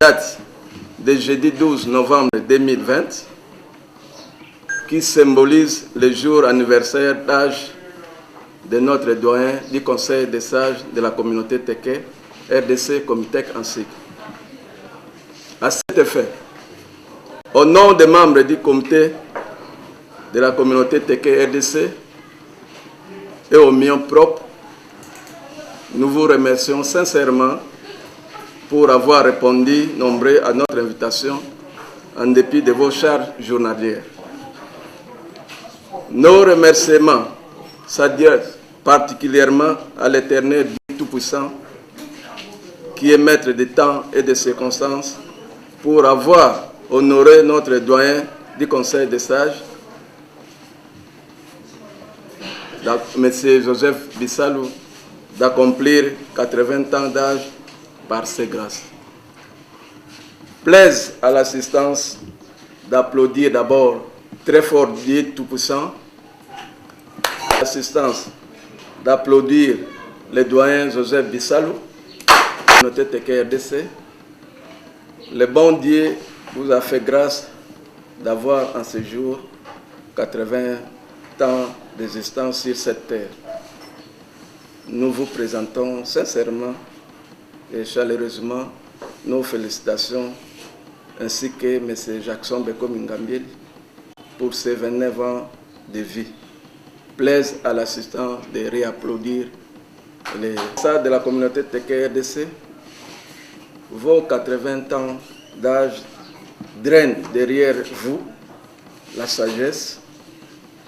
date de jeudi 12 novembre 2020 qui symbolise le jour anniversaire d'âge de notre doyen du Conseil des sages de la communauté Téké, RDC Comitec ainsi. À cet effet, au nom des membres du comité de la communauté Téké RDC et au mien propre, nous vous remercions sincèrement pour avoir répondu nombreux à notre invitation en dépit de vos charges journalières. Nos remerciements s'adressent particulièrement à l'Éternel Dieu Tout-Puissant qui est maître des temps et des circonstances pour avoir honoré notre doyen du Conseil des sages, M. Joseph Bissalou, d'accomplir 80 ans d'âge par ses grâces. Plaise à l'assistance d'applaudir d'abord très fort Dieu Tout-Puissant, l'assistance d'applaudir le doyen Joseph Bissalou, notre TKRDC. Le bon Dieu vous a fait grâce d'avoir en ce jour 80 ans d'existence sur cette terre. Nous vous présentons sincèrement et chaleureusement nos félicitations ainsi que M. Jackson Beko Mingambiel pour ses 29 ans de vie. Plaise à l'assistant de réapplaudir les sages de la communauté TKRDC. Vos 80 ans d'âge drainent derrière vous la sagesse,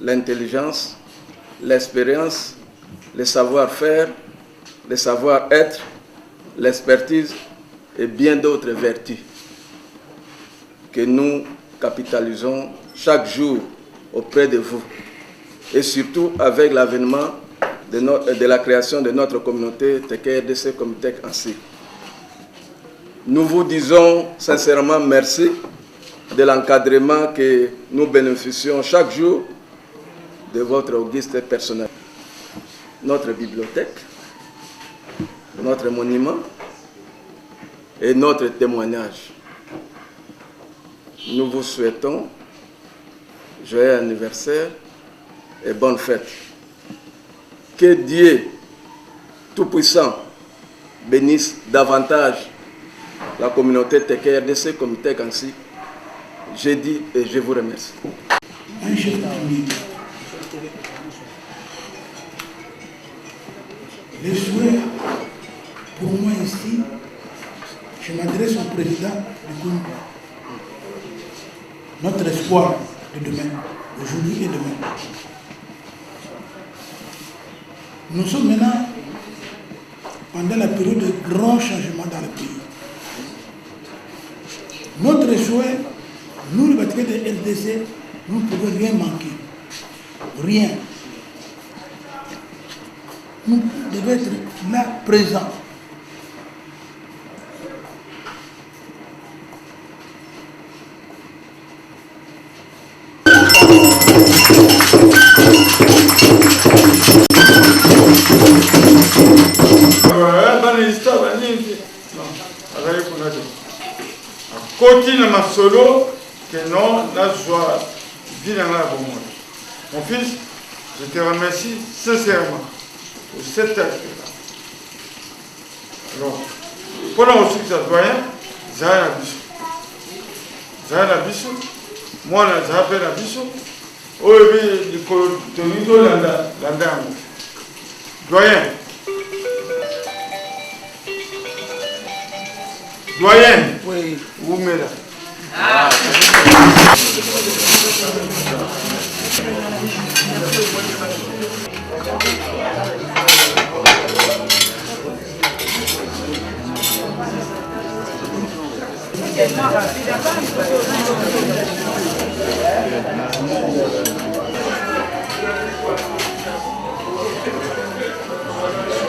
l'intelligence, l'expérience, le savoir-faire, le savoir-être, l'expertise et bien d'autres vertus que nous capitalisons chaque jour auprès de vous et surtout avec l'avènement de la création de notre communauté TKRDC Comitec ainsi. Nous vous disons sincèrement merci de l'encadrement que nous bénéficions chaque jour de votre auguste personnel. Notre bibliothèque, notre monument et notre témoignage. Nous vous souhaitons joyeux anniversaire et bonne fête. Que Dieu Tout-Puissant bénisse davantage la communauté TKRDC Comitec ainsi. Je dis et je vous remercie. Un chef d'armée. Les souhaits pour moi ici, je m'adresse au président du Congo. Notre espoir de demain, aujourd'hui et demain. Nous sommes maintenant pendant la période de grands changements dans le pays. Notre souhait, nous, les patriotes de RDC, nous ne pouvons rien manquer. Rien. Nous devons être là, présents. Mon fils, je te remercie sincèrement pour cet acte-là. Alors, pendant aussi que ça doyen, Zahra Bissou. Zahra Bissou, moi, Zahra Bissou, au début du Tonito Landa. Doyen. Doyen. Oui. Où m'est là?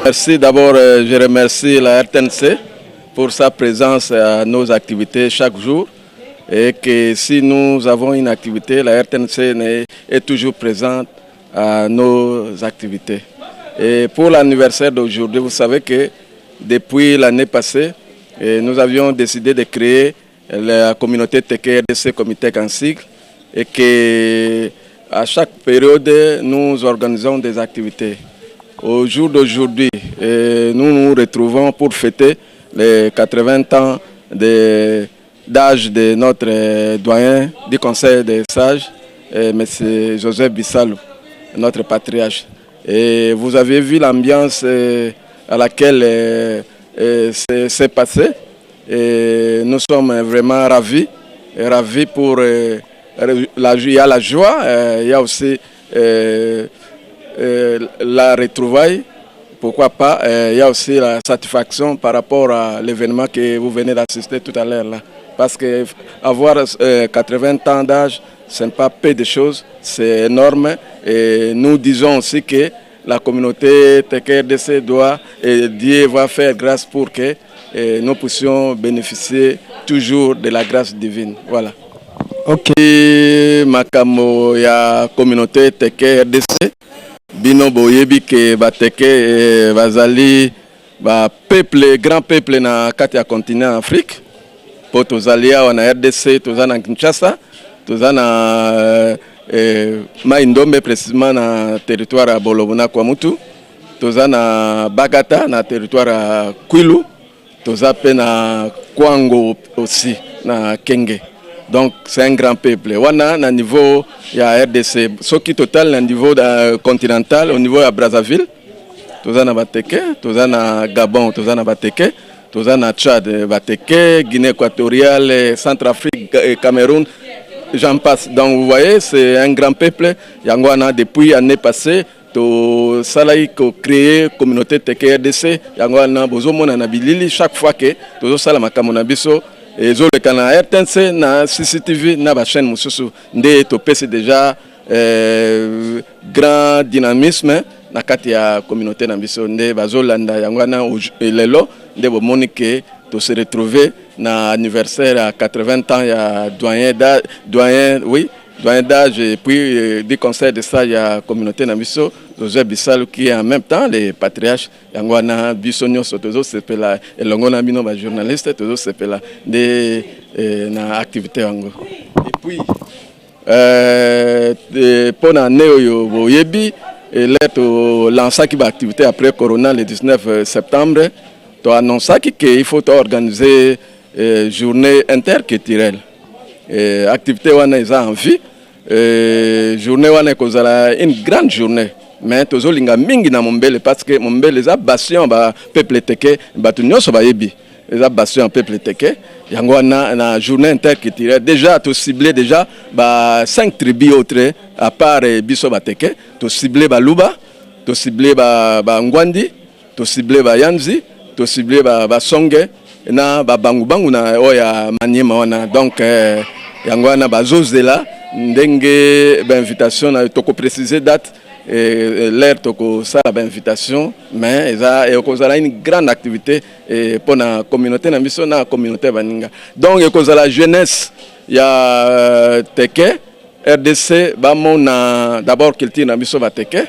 Merci d'abord, je remercie la RTNC pour sa présence à nos activités chaque jour et que si nous avons une activité, la RTNC est toujours présente à nos activités. Et pour l'anniversaire d'aujourd'hui, vous savez que depuis l'année passée, Et nous avions décidé de créer la communauté Teke RDC Comitec en sigle et qu'à chaque période, nous organisons des activités. Au jour d'aujourd'hui, nous nous retrouvons pour fêter les 80 ans d'âge de notre doyen du Conseil des sages, M. Joseph Bissalou, notre patriarche. Et vous avez vu l'ambiance à laquelle c'est passé. Et nous sommes vraiment ravis pour il y a la joie, il y a aussi la retrouvaille, pourquoi pas, il y a aussi la satisfaction par rapport à l'événement que vous venez d'assister tout à l'heure là. Parce que avoir 80 ans d'âge, ce n'est pas peu de choses, c'est énorme. Et nous disons aussi que la communauté Teke RDC doit, et Dieu va faire grâce pour que nous puissions bénéficier toujours de la grâce divine. Voilà. Ok, makamo ya communauté Teke RDC, bino boyebi ke bateke bazali ba peuple, grand peuple na kati ya continent Afrique. Po tozali awa na RDC, toza na Kinshasa, toza na Mai-Ndombe précisément na territoire ya Bolobo na Kwamutu, toza na Bagata na territoire ya Kwilu, toza pe na Kwango aussi na Kenge. Donc c'est un grand peuple. Wana na niveau ya RDC, soki total na niveau continental, au niveau ya Brazzaville, toza na Bateke, toza na Gabon, toza na Bateke, toza na Tchad, Bateke, Guinée équatoriale, Centrafrique, Cameroun, j'en passe. Donc vous voyez, c'est un grand peuple. Yangwana depuis l'année passée, to salai ko créer communauté Teke RDC, Yangwana bozomona na bilili chaque fois que tozo sala makambo na biso et zo le kana RTNC na CCTV na ba chaîne mususu nde to pese déjà grand dynamisme na kati ya communauté na biso nde bazolanda Yangwana lelo nde bomoni ke to se retrouver na anniversaire à 80 ans ya doyen d'âge et puis du conseil de ça il y a communauté na biso Joseph Bissalou qui est en même temps les patriarches Yangwana biso nyonso tozo sepela elongo na bino ba journaliste tozo sepela de na activité yango. Et puis pour l'année oyo boyebi là to lancaki ba activité après corona le 19 septembre to annonçaki qu'il faut organiser journée interculturelle. Activité wana eza en vie, journée wana kozala une grande journée. Mais tozolinga mingi na Mombele parce que Mombele eza bastion ba peuple Teke, batu nyonso bayebi. Eza bastion peuple Teke. Yango wana na journée interculturelle déjà to ciblé déjà ba 5 tribus autres à part biso ba Teke, to ciblé ba Luba, to ciblé ba Ngwandi, to ciblé ba Yanzi, to ciblé ba Songe. Na bangu na oya Maniema wana donc yangwana bazozela ndenge ba invitation na toko préciser date l'air toko ça ba invitation mais eza ekozala une grande activité pour la communauté na biso na communauté baninga donc ekozala jeunesse ya Teke RDC ba mona d'abord culture na biso ba Teke.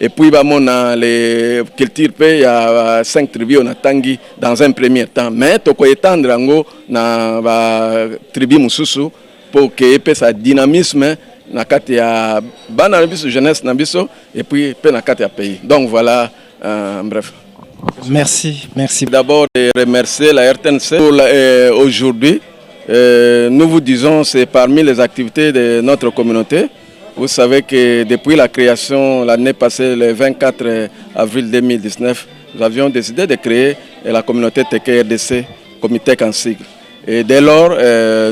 Et puis, on a les cultures il y a 5 tribus on a tangi dans un premier temps. Mais il faut étendre la tribu mususu pour qu'il y ait un dynamisme dans la jeunesse et puis dans le pays. Donc voilà, bref. Merci. D'abord, remercier la RTNC pour aujourd'hui. Nous vous disons, c'est parmi les activités de notre communauté. Vous savez que depuis la création l'année passée, le 24 avril 2019, nous avions décidé de créer la communauté Teke RDC, Comitec en sigle. Et dès lors,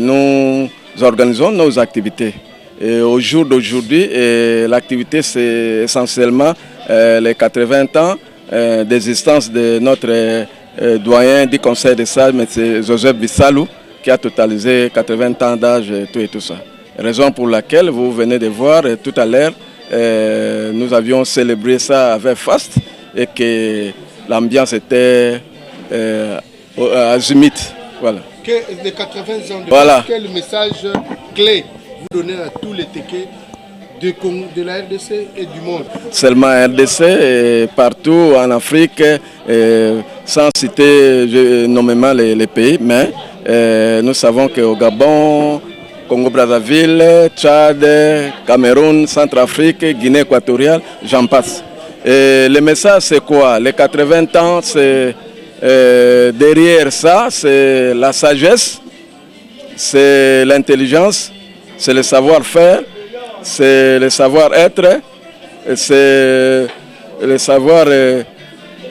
nous organisons nos activités. Et au jour d'aujourd'hui, l'activité c'est essentiellement les 80 ans d'existence de notre doyen du Conseil des sages, M. Joseph Bissalou, qui a totalisé 80 ans d'âge et tout ça. Raison pour laquelle vous venez de voir tout à l'heure, nous avions célébré ça avec faste et que l'ambiance était azimite. Voilà. Les 80 ans de voilà. Quel message clé vous donnez à tous les Teke de la RDC et du monde. Seulement RDC et partout en Afrique, sans citer nommément les pays, mais nous savons qu'au Gabon, Congo-Brazzaville, Tchad, Cameroun, Centrafrique, Guinée équatoriale, j'en passe. Et le message c'est quoi? Les 80 ans, c'est derrière ça, c'est la sagesse, c'est l'intelligence, c'est le savoir-faire, c'est le savoir-être, c'est le savoir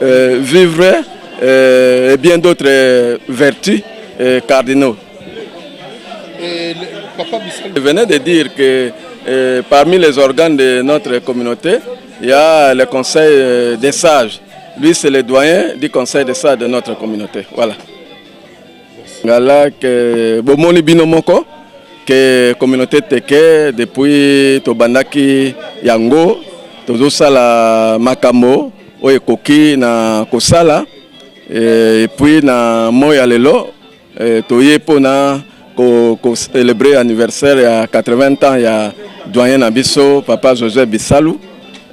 vivre et bien d'autres vertus cardinaux. Je venais de dire que parmi les organes de notre communauté, il y a le conseil des sages. Lui, c'est le doyen du conseil des sages de notre communauté. Voilà. Voilà que Bomoni Binomoko, que communauté Teke, depuis Tobandaki Yango, Tozosala Makamo, Oekoki na Kosala, et puis na Moya Lelo, Toyepo na célébrer l'anniversaire il y a 80 ans, il y a doyen Nabiso, papa José Bissalou,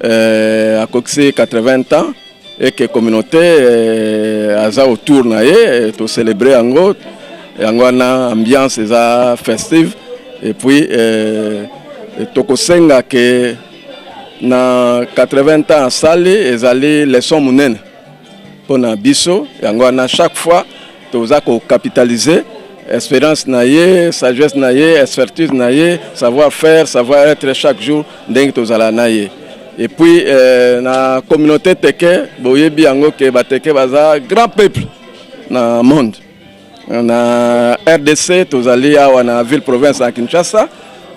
à Coxé 80 ans, et que la communauté a autour de célébrer Ango, une ambiance festive, et puis Tokosenga que na 80 ans à Sali, ils allaient les sons mounen pour Nabiso, et chaque fois, nous avons capitalisé. Espérance naïe, sagesse naïe, expertise naïe, savoir-faire, savoir-être chaque jour, dingue tozala naïe. Et puis, la communauté teke, boye biango ke bateke baza grand peuple dans le monde. Na RDC, tozali awa na ville province à Kinshasa,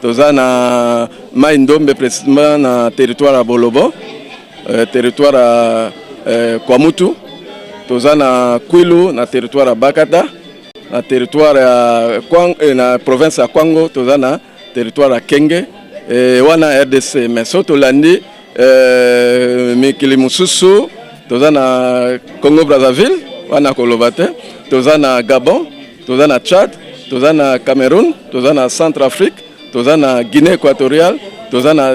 tozali na Maindombe précisément na territoire à Bolobo, territoire à Kwamutu, tozali na Kwilu na territoire à Bakata. Na territoire à la province à Kwango, tozana territoire à Kenge, et wana RDC. Mais surtout l'année, Mikili Mususu, tozana Congo Brazzaville, wana Kolobate, tozana Gabon, tozana Tchad, tozana Cameroun, tozana Centrafrique, tozana Guinée équatoriale, tozana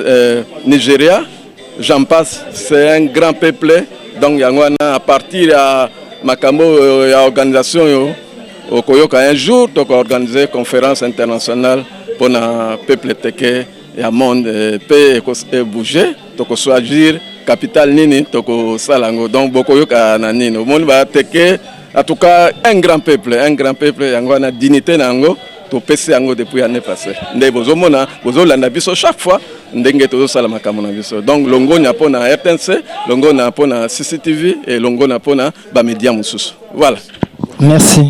Nigeria. J'en passe. C'est un grand peuple. Donc à partir de Makambo, il y a organisation. Au Koyoka, un jour, tu as organisé une conférence internationale pour le peuple teke et le monde peut bouger, tu as choisir capitale nini, tu as salango. Donc, Bokoyoka na nini. Au monde va teke, en tout cas, un grand peuple, il y a une dignité nango, tu peux yango depuis l'année passée. Ndé bozomona, bozolanda biso chaque fois, ndenge tozo salama kamona biso. Donc, longo na pona RTNC, longo na pona CCTV et longo na pona ba média mususu. Voilà. Merci.